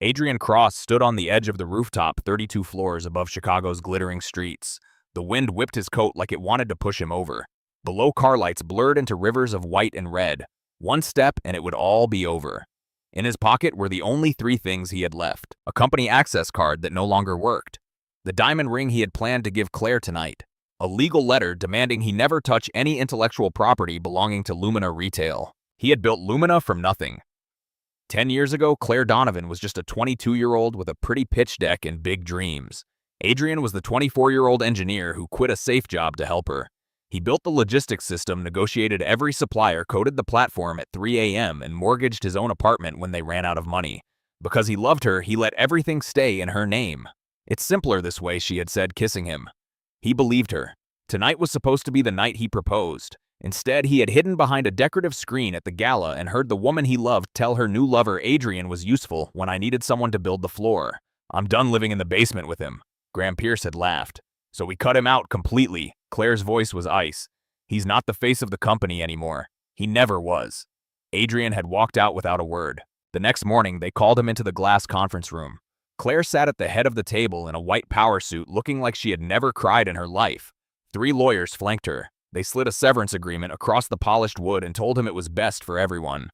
Adrian Cross stood on the edge of the rooftop 32 floors above Chicago's glittering streets. The wind whipped his coat like it wanted to push him over. Below, car lights blurred into rivers of white and red. One step and it would all be over. In his pocket were the only three things he had left: a company access card that no longer worked, the diamond ring he had planned to give Claire tonight, a legal letter demanding he never touch any intellectual property belonging to Lumina Retail. He had built Lumina from nothing. 10 years ago, Claire Donovan was just a 22-year-old with a pretty pitch deck and big dreams. Adrian was the 24-year-old engineer who quit a safe job to help her. He built the logistics system, negotiated every supplier, coded the platform at 3 a.m., and mortgaged his own apartment when they ran out of money. Because he loved her, he let everything stay in her name. "It's simpler this way," she had said, kissing him. He believed her. Tonight was supposed to be the night he proposed. Instead, he had hidden behind a decorative screen at the gala and heard the woman he loved tell her new lover Adrian was useful when I needed someone to build the floor. "I'm done living in the basement with him." Graham Pierce had laughed. "So we cut him out completely." Claire's voice was ice. "He's not the face of the company anymore. He never was." Adrian had walked out without a word. The next morning, they called him into the glass conference room. Claire sat at the head of the table in a white power suit, looking like she had never cried in her life. 3 lawyers flanked her. They slid a severance agreement across the polished wood and told him it was best for everyone.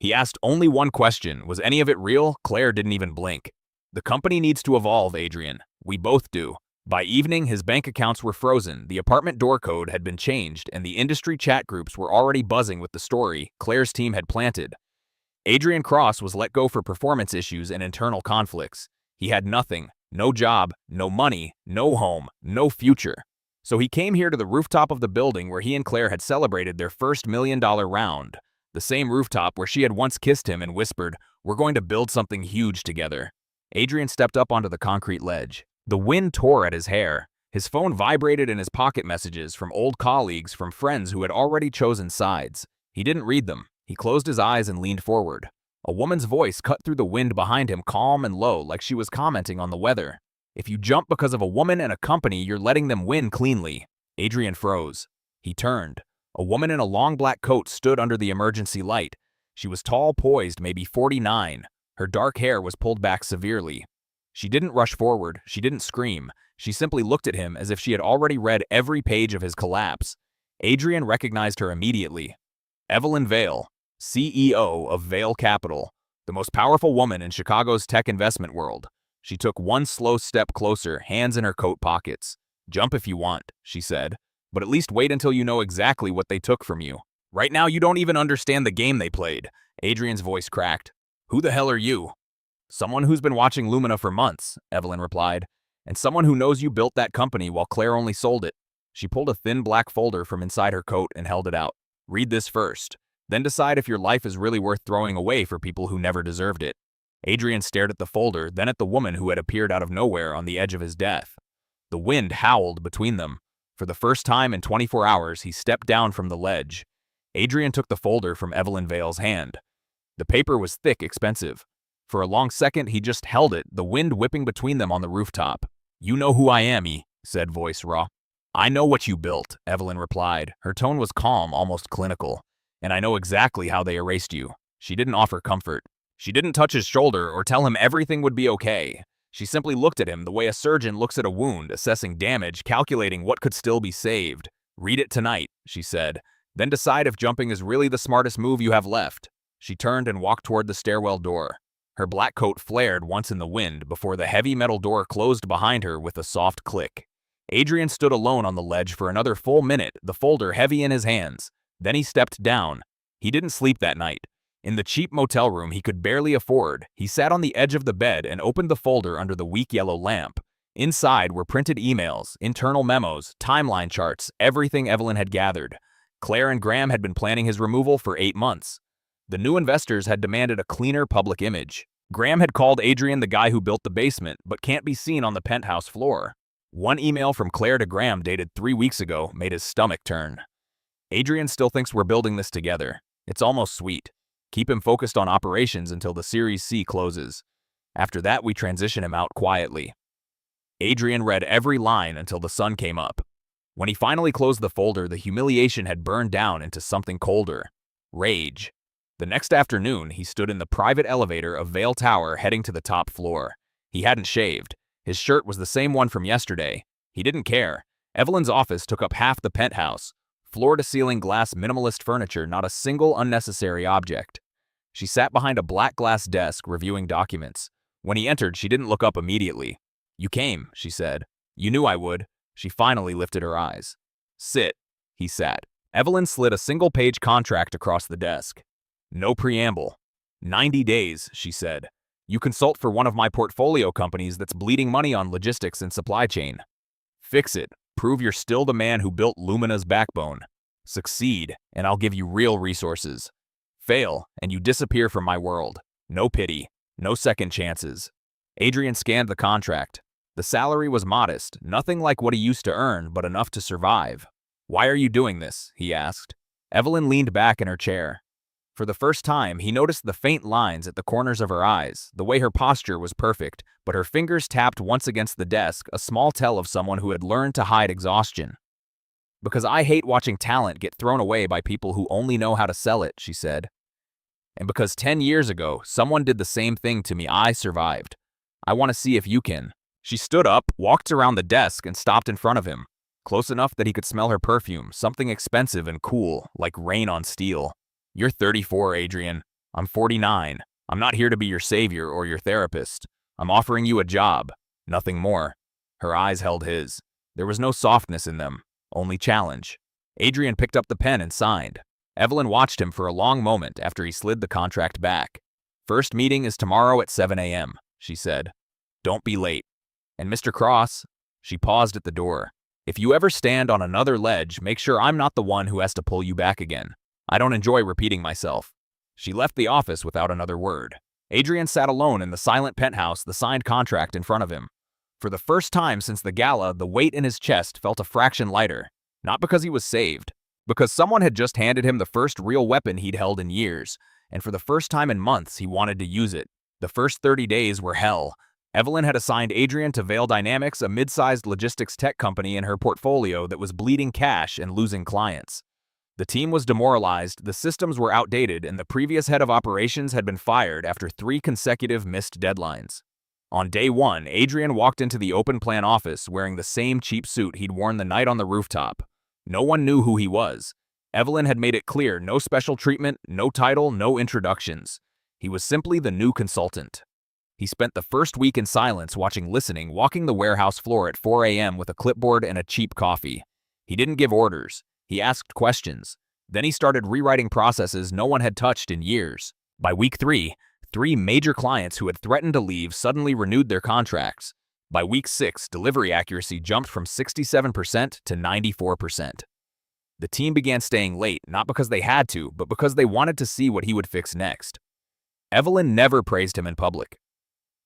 He asked only one question: was any of it real? Claire didn't even blink. "The company needs to evolve, Adrian. We both do." By evening, his bank accounts were frozen, the apartment door code had been changed, and the industry chat groups were already buzzing with the story Claire's team had planted. Adrian Cross was let go for performance issues and internal conflicts. He had nothing: no job, no money, no home, no future. So he came here to the rooftop of the building where he and Claire had celebrated their first $1 million round. The same rooftop where she had once kissed him and whispered, "We're going to build something huge together." Adrian stepped up onto the concrete ledge. The wind tore at his hair. His phone vibrated in his pocket, messages from old colleagues, from friends who had already chosen sides. He didn't read them. He closed his eyes and leaned forward. A woman's voice cut through the wind behind him, calm and low, like she was commenting on the weather. "If you jump because of a woman and a company, you're letting them win cleanly." Adrian froze. He turned. A woman in a long black coat stood under the emergency light. She was tall, poised, maybe 49. Her dark hair was pulled back severely. She didn't rush forward. She didn't scream. She simply looked at him as if she had already read every page of his collapse. Adrian recognized her immediately. Evelyn Vale, CEO of Vale Capital, the most powerful woman in Chicago's tech investment world. She took one slow step closer, hands in her coat pockets. "Jump if you want," she said, "but at least wait until you know exactly what they took from you. Right now, you don't even understand the game they played." Adrian's voice cracked. "Who the hell are you?" "Someone who's been watching Lumina for months," Evelyn replied, "and someone who knows you built that company while Claire only sold it." She pulled a thin black folder from inside her coat and held it out. "Read this first. Then decide if your life is really worth throwing away for people who never deserved it." Adrian stared at the folder, then at the woman who had appeared out of nowhere on the edge of his death. The wind howled between them. For the first time in 24 hours, he stepped down from the ledge. Adrian took the folder from Evelyn Vale's hand. The paper was thick, expensive. For a long second, he just held it, the wind whipping between them on the rooftop. "You know who I am," he said, voice raw. "I know what you built," Evelyn replied. Her tone was calm, almost clinical. "And I know exactly how they erased you." She didn't offer comfort. She didn't touch his shoulder or tell him everything would be okay. She simply looked at him the way a surgeon looks at a wound, assessing damage, calculating what could still be saved. "Read it tonight," she said. "Then decide if jumping is really the smartest move you have left." She turned and walked toward the stairwell door. Her black coat flared once in the wind before the heavy metal door closed behind her with a soft click. Adrian stood alone on the ledge for another full minute, the folder heavy in his hands. Then he stepped down. He didn't sleep that night. In the cheap motel room he could barely afford, he sat on the edge of the bed and opened the folder under the weak yellow lamp. Inside were printed emails, internal memos, timeline charts, everything Evelyn had gathered. Claire and Graham had been planning his removal for 8 months. The new investors had demanded a cleaner public image. Graham had called Adrian the guy who built the basement, but can't be seen on the penthouse floor. One email from Claire to Graham dated 3 weeks ago made his stomach turn. "Adrian still thinks we're building this together. It's almost sweet. Keep him focused on operations until the Series C closes. After that, we transition him out quietly." Adrian read every line until the sun came up. When he finally closed the folder, the humiliation had burned down into something colder. Rage. The next afternoon, he stood in the private elevator of Vale Tower heading to the top floor. He hadn't shaved. His shirt was the same one from yesterday. He didn't care. Evelyn's office took up half the penthouse. Floor-to-ceiling glass minimalist furniture, not a single unnecessary object. She sat behind a black glass desk reviewing documents. When he entered, she didn't look up immediately. "You came," she said. "You knew I would." She finally lifted her eyes. "Sit." He sat. Evelyn slid a single-page contract across the desk. No preamble. 90 days, she said. You consult for one of my portfolio companies that's bleeding money on logistics and supply chain. Fix it. Prove you're still the man who built Lumina's backbone. Succeed, and I'll give you real resources. Fail, and you disappear from my world. No pity. No second chances. Adrian scanned the contract. The salary was modest, nothing like what he used to earn, but enough to survive. "Why are you doing this?" he asked. Evelyn leaned back in her chair. For the first time, he noticed the faint lines at the corners of her eyes. The way her posture was perfect, but her fingers tapped once against the desk, a small tell of someone who had learned to hide exhaustion. "Because I hate watching talent get thrown away by people who only know how to sell it," she said. "And because 10 years ago, someone did the same thing to me, I survived. I want to see if you can." She stood up, walked around the desk, and stopped in front of him, close enough that he could smell her perfume, something expensive and cool, like rain on steel. "You're 34, Adrian. I'm 49. I'm not here to be your savior or your therapist. I'm offering you a job. Nothing more." Her eyes held his. There was no softness in them, only challenge. Adrian picked up the pen and signed. Evelyn watched him for a long moment after he slid the contract back. "First meeting is tomorrow at 7 a.m., she said. "Don't be late. And Mr. Cross," she paused at the door, "if you ever stand on another ledge, make sure I'm not the one who has to pull you back again. I don't enjoy repeating myself." She left the office without another word. Adrian sat alone in the silent penthouse, the signed contract in front of him. For the first time since the gala, the weight in his chest felt a fraction lighter. Not because he was saved, because someone had just handed him the first real weapon he'd held in years, and for the first time in months he wanted to use it. The first 30 days were hell. Evelyn had assigned Adrian to Vale Dynamics, a mid-sized logistics tech company in her portfolio that was bleeding cash and losing clients. The team was demoralized, the systems were outdated, and the previous head of operations had been fired after 3 consecutive missed deadlines. On day 1, Adrian walked into the open-plan office wearing the same cheap suit he'd worn the night on the rooftop. No one knew who he was. Evelyn had made it clear, no special treatment, no title, no introductions. He was simply the new consultant. He spent the first week in silence, walking the warehouse floor at 4 a.m. with a clipboard and a cheap coffee. He didn't give orders. He asked questions. Then he started rewriting processes no one had touched in years. By week 3, 3 major clients who had threatened to leave suddenly renewed their contracts. By week 6, delivery accuracy jumped from 67% to 94%. The team began staying late, not because they had to, but because they wanted to see what he would fix next. Evelyn never praised him in public.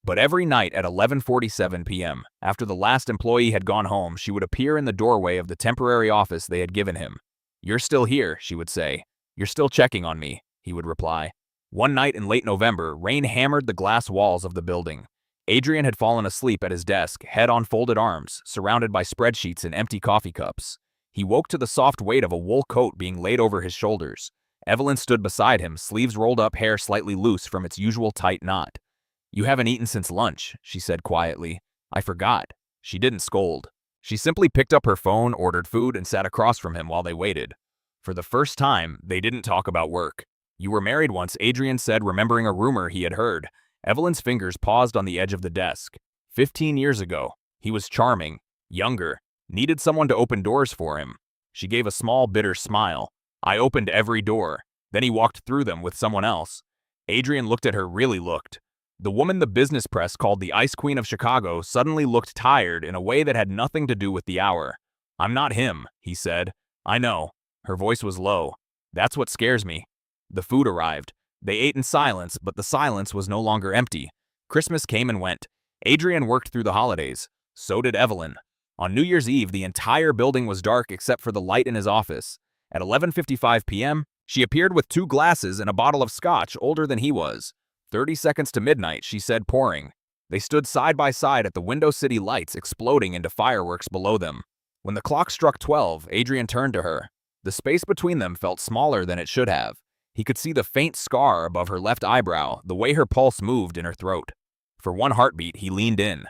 But every night at 11:47 p.m., after the last employee had gone home, she would appear in the doorway of the temporary office they had given him. "You're still here," she would say. "You're still checking on me," he would reply. One night in late November, rain hammered the glass walls of the building. Adrian had fallen asleep at his desk, head on folded arms, surrounded by spreadsheets and empty coffee cups. He woke to the soft weight of a wool coat being laid over his shoulders. Evelyn stood beside him, sleeves rolled up, hair slightly loose from its usual tight knot. "You haven't eaten since lunch," she said quietly. "I forgot." She didn't scold. She simply picked up her phone, ordered food, and sat across from him while they waited. For the first time, they didn't talk about work. "You were married once," Adrian said, remembering a rumor he had heard. Evelyn's fingers paused on the edge of the desk. 15 years ago. He was charming, younger, needed someone to open doors for him. She gave a small, bitter smile. "I opened every door." Then he walked through them with someone else. Adrian looked at her, really looked. The woman the business press called the Ice Queen of Chicago suddenly looked tired in a way that had nothing to do with the hour. "I'm not him," he said. "I know." Her voice was low. "That's what scares me." The food arrived. They ate in silence, but the silence was no longer empty. Christmas came and went. Adrian worked through the holidays. So did Evelyn. On New Year's Eve, the entire building was dark except for the light in his office. At 11:55 p.m., she appeared with 2 glasses and a bottle of scotch older than he was. 30 seconds to midnight, she said, pouring. They stood side by side at the Window City lights exploding into fireworks below them. When the clock struck 12, Adrian turned to her. The space between them felt smaller than it should have. He could see the faint scar above her left eyebrow, the way her pulse moved in her throat. For one heartbeat, he leaned in.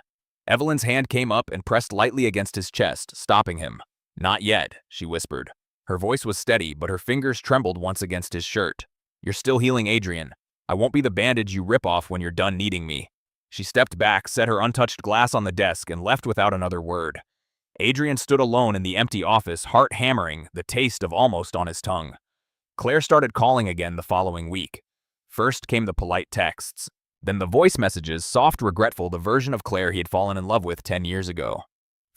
Evelyn's hand came up and pressed lightly against his chest, stopping him. "Not yet," she whispered. Her voice was steady, but her fingers trembled once against his shirt. "You're still healing, Adrian. I won't be the bandage you rip off when you're done needing me." She stepped back, set her untouched glass on the desk, and left without another word. Adrian stood alone in the empty office, heart hammering, the taste of almost on his tongue. Claire started calling again the following week. First came the polite texts, then the voice messages, soft, regretful, the version of Claire he had fallen in love with 10 years ago.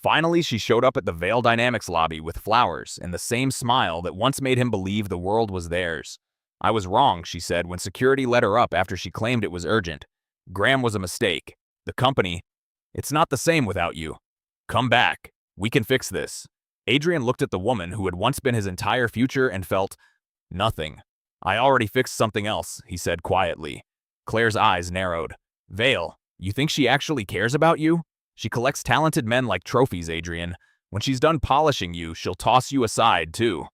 Finally, she showed up at the Vale Dynamics lobby with flowers and the same smile that once made him believe the world was theirs. "I was wrong," she said when security let her up after she claimed it was urgent. "Graham was a mistake. The company, it's not the same without you. Come back. We can fix this." Adrian looked at the woman who had once been his entire future and felt nothing. "I already fixed something else," he said quietly. Claire's eyes narrowed. "Vale, you think she actually cares about you? She collects talented men like trophies, Adrian. When she's done polishing you, she'll toss you aside, too."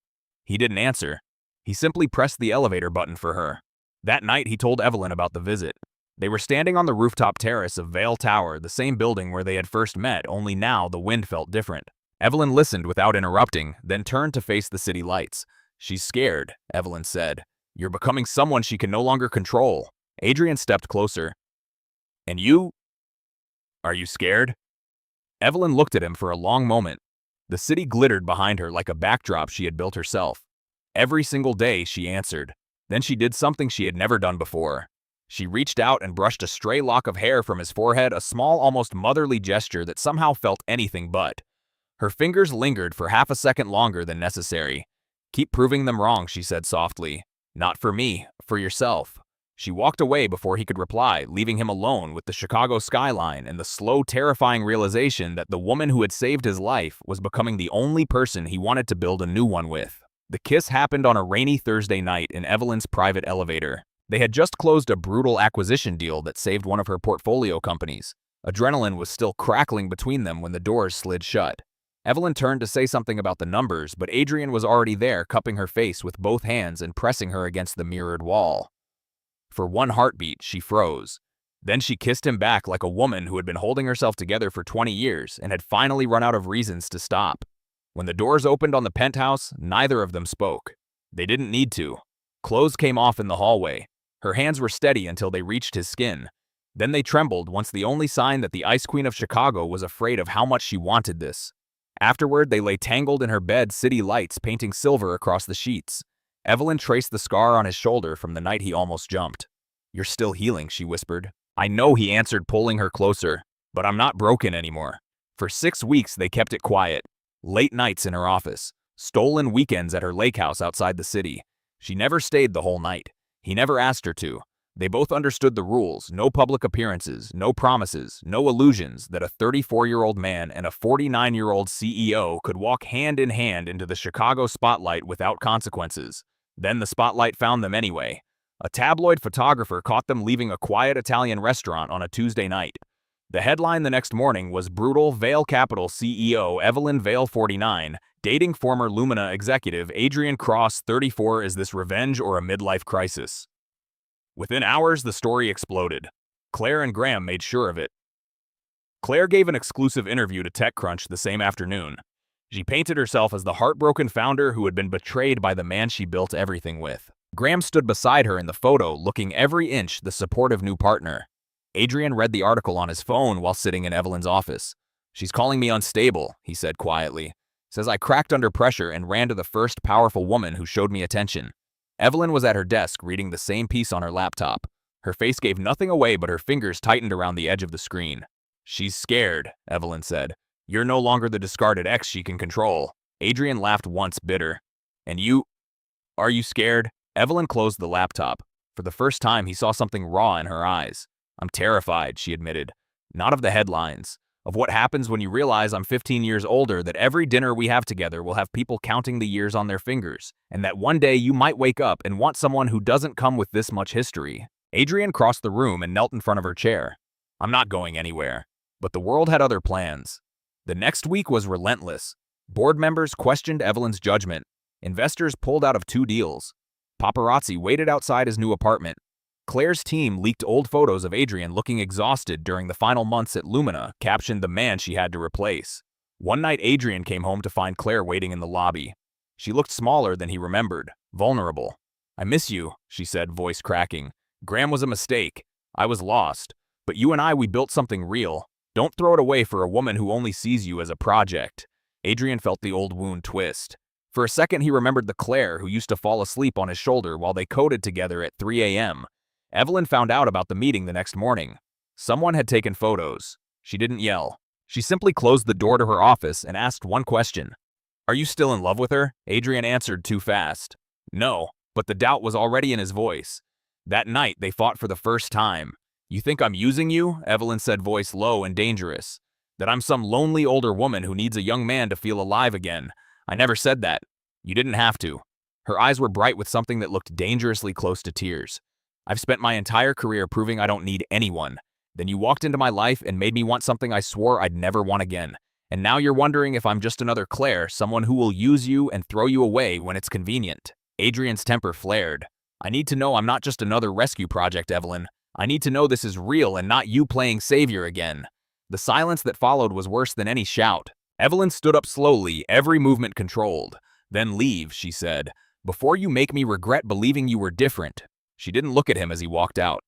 He didn't answer. He simply pressed the elevator button for her. That night, he told Evelyn about the visit. They were standing on the rooftop terrace of Vale Tower, the same building where they had first met, only now the wind felt different. Evelyn listened without interrupting, then turned to face the city lights. "She's scared," Evelyn said. "You're becoming someone she can no longer control." Adrian stepped closer. "And you? Are you scared?" Evelyn looked at him for a long moment. The city glittered behind her like a backdrop she had built herself. "Every single day," she answered. Then she did something she had never done before. She reached out and brushed a stray lock of hair from his forehead, a small, almost motherly gesture that somehow felt anything but. Her fingers lingered for half a second longer than necessary. "Keep proving them wrong," she said softly. "Not for me, for yourself." She walked away before he could reply, leaving him alone with the Chicago skyline and the slow, terrifying realization that the woman who had saved his life was becoming the only person he wanted to build a new one with. The kiss happened on a rainy Thursday night in Evelyn's private elevator. They had just closed a brutal acquisition deal that saved one of her portfolio companies. Adrenaline was still crackling between them when the doors slid shut. Evelyn turned to say something about the numbers, but Adrian was already there, cupping her face with both hands and pressing her against the mirrored wall. For one heartbeat, she froze. Then she kissed him back like a woman who had been holding herself together for 20 years and had finally run out of reasons to stop. When the doors opened on the penthouse, neither of them spoke. They didn't need to. Clothes came off in the hallway. Her hands were steady until they reached his skin. Then they trembled once the only sign that the Ice Queen of Chicago was afraid of how much she wanted this. Afterward, they lay tangled in her bed, city lights painting silver across the sheets. Evelyn traced the scar on his shoulder from the night he almost jumped. "You're still healing," she whispered. "I know," he answered, pulling her closer. "But I'm not broken anymore." For 6 weeks, they kept it quiet. Late nights in her office. Stolen weekends at her lake house outside the city. She never stayed the whole night. He never asked her to. They both understood the rules: no public appearances, no promises, no illusions that a 34-year-old man and a 49-year-old CEO could walk hand in hand into the Chicago spotlight without consequences. Then the spotlight found them anyway. A tabloid photographer caught them leaving a quiet Italian restaurant on a Tuesday night. The headline the next morning was "Brutal Vale Capital CEO Evelyn Vale 49, dating former Lumina executive Adrian Cross 34. Is this revenge or a midlife crisis?" Within hours, the story exploded. Claire and Graham made sure of it. Claire gave an exclusive interview to TechCrunch the same afternoon. She painted herself as the heartbroken founder who had been betrayed by the man she built everything with. Graham stood beside her in the photo, looking every inch the supportive new partner. Adrian read the article on his phone while sitting in Evelyn's office. "She's calling me unstable," he said quietly. "Says I cracked under pressure and ran to the first powerful woman who showed me attention." Evelyn was at her desk reading the same piece on her laptop. Her face gave nothing away, but her fingers tightened around the edge of the screen. "She's scared," Evelyn said. "You're no longer the discarded ex she can control." Adrian laughed once, bitter. "And you? Are you scared?" Evelyn closed the laptop. For the first time, he saw something raw in her eyes. "I'm terrified," she admitted. "Not of the headlines. Of what happens when you realize I'm 15 years older, that every dinner we have together will have people counting the years on their fingers, and that one day you might wake up and want someone who doesn't come with this much history." Adrian crossed the room and knelt in front of her chair. "I'm not going anywhere." But the world had other plans. The next week was relentless. Board members questioned Evelyn's judgment. Investors pulled out of 2 deals. Paparazzi waited outside his new apartment. Claire's team leaked old photos of Adrian looking exhausted during the final months at Lumina, captioned the man she had to replace. One night Adrian came home to find Claire waiting in the lobby. She looked smaller than he remembered, vulnerable. "I miss you," she said, voice cracking. "Graham was a mistake. I was lost. But you and we built something real. Don't throw it away for a woman who only sees you as a project." Adrian felt the old wound twist. For a second he remembered the Claire who used to fall asleep on his shoulder while they coded together at 3 a.m. Evelyn found out about the meeting the next morning. Someone had taken photos. She didn't yell. She simply closed the door to her office and asked one question. "Are you still in love with her?" Adrian answered too fast. No, but the doubt was already in his voice. That night they fought for the first time. "You think I'm using you?" Evelyn said, voice low and dangerous. "That I'm some lonely older woman who needs a young man to feel alive again. I never said that. You didn't have to." Her eyes were bright with something that looked dangerously close to tears. "I've spent my entire career proving I don't need anyone. Then you walked into my life and made me want something I swore I'd never want again. And now you're wondering if I'm just another Claire, someone who will use you and throw you away when it's convenient." Adrian's temper flared. "I need to know I'm not just another rescue project, Evelyn. I need to know this is real and not you playing savior again." The silence that followed was worse than any shout. Evelyn stood up slowly, every movement controlled. "Then leave," she said, "before you make me regret believing you were different." She didn't look at him as he walked out.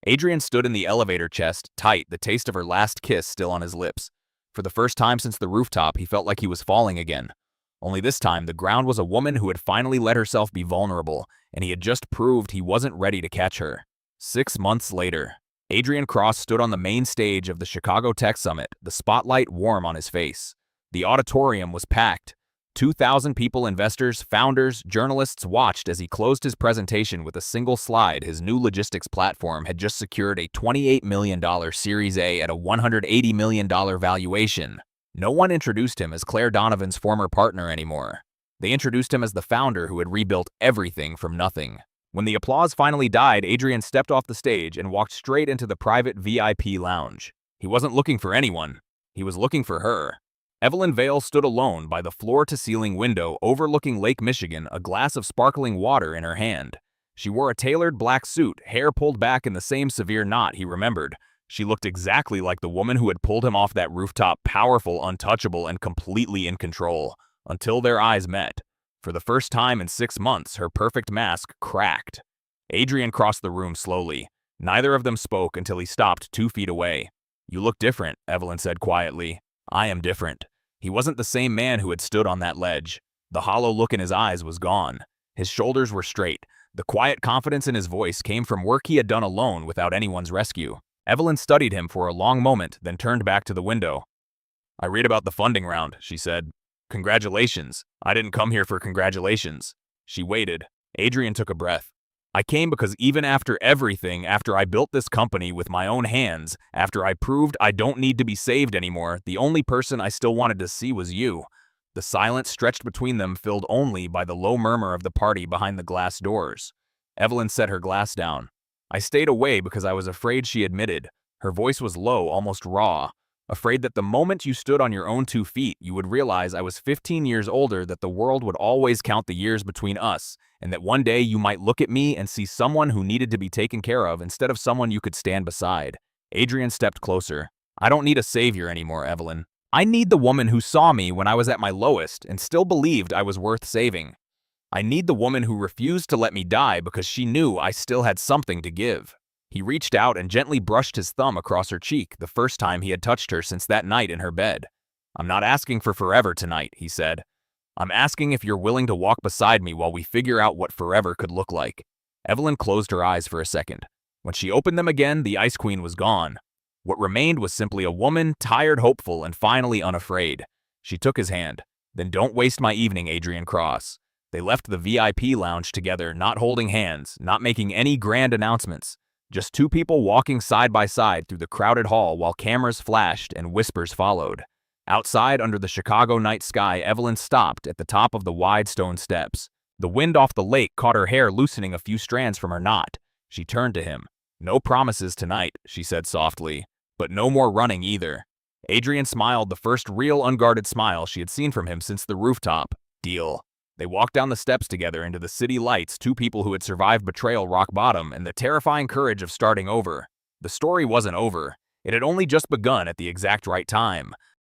Adrian stood in the elevator chest, tight, the taste of her last kiss still on his lips. For the first time since the rooftop, he felt like he was falling again. Only this time, the ground was a woman who had finally let herself be vulnerable, and he had just proved he wasn't ready to catch her. 6 months later, Adrian Cross stood on the main stage of the Chicago Tech Summit, the spotlight warm on his face. The auditorium was packed. 2,000 people, investors, founders, journalists watched as he closed his presentation with a single slide. His new logistics platform had just secured a $28 million Series A at a $180 million valuation. No one introduced him as Claire Donovan's former partner anymore. They introduced him as the founder who had rebuilt everything from nothing. When the applause finally died, Adrian stepped off the stage and walked straight into the private VIP lounge. He wasn't looking for anyone. He was looking for her. Evelyn Vale stood alone by the floor-to-ceiling window overlooking Lake Michigan, a glass of sparkling water in her hand. She wore a tailored black suit, hair pulled back in the same severe knot he remembered. She looked exactly like the woman who had pulled him off that rooftop, powerful, untouchable, and completely in control, until their eyes met. For the first time in 6 months, her perfect mask cracked. Adrian crossed the room slowly. Neither of them spoke until he stopped 2 feet away. "You look different," Evelyn said quietly. "I am different." He wasn't the same man who had stood on that ledge. The hollow look in his eyes was gone. His shoulders were straight. The quiet confidence in his voice came from work he had done alone without anyone's rescue. Evelyn studied him for a long moment, then turned back to the window. "I read about the funding round," she said. "Congratulations. I didn't come here for congratulations." She waited. Adrian took a breath. "I came because even after everything, after I built this company with my own hands, after I proved I don't need to be saved anymore, the only person I still wanted to see was you." The silence stretched between them, filled only by the low murmur of the party behind the glass doors. Evelyn set her glass down. "I stayed away because I was afraid," she admitted. Her voice was low, almost raw. "Afraid that the moment you stood on your own 2 feet, you would realize I was 15 years older, that the world would always count the years between us, and that one day you might look at me and see someone who needed to be taken care of instead of someone you could stand beside." Adrian stepped closer. "I don't need a savior anymore, Evelyn. I need the woman who saw me when I was at my lowest and still believed I was worth saving. I need the woman who refused to let me die because she knew I still had something to give." He reached out and gently brushed his thumb across her cheek, the first time he had touched her since that night in her bed. "I'm not asking for forever tonight," he said. "I'm asking if you're willing to walk beside me while we figure out what forever could look like." Evelyn closed her eyes for a second. When she opened them again, the Ice Queen was gone. What remained was simply a woman, tired, hopeful, and finally unafraid. She took his hand. "Then don't waste my evening, Adrian Cross." They left the VIP lounge together, not holding hands, not making any grand announcements. Just 2 people walking side by side through the crowded hall while cameras flashed and whispers followed. Outside, under the Chicago night sky, Evelyn stopped at the top of the wide stone steps. The wind off the lake caught her hair, loosening a few strands from her knot. She turned to him. "No promises tonight," she said softly, "but no more running either." Adrian smiled, the first real unguarded smile she had seen from him since the rooftop. "Deal." They walked down the steps together into the city lights, two people who had survived betrayal, rock bottom, and the terrifying courage of starting over. The story wasn't over. It had only just begun at the exact right time.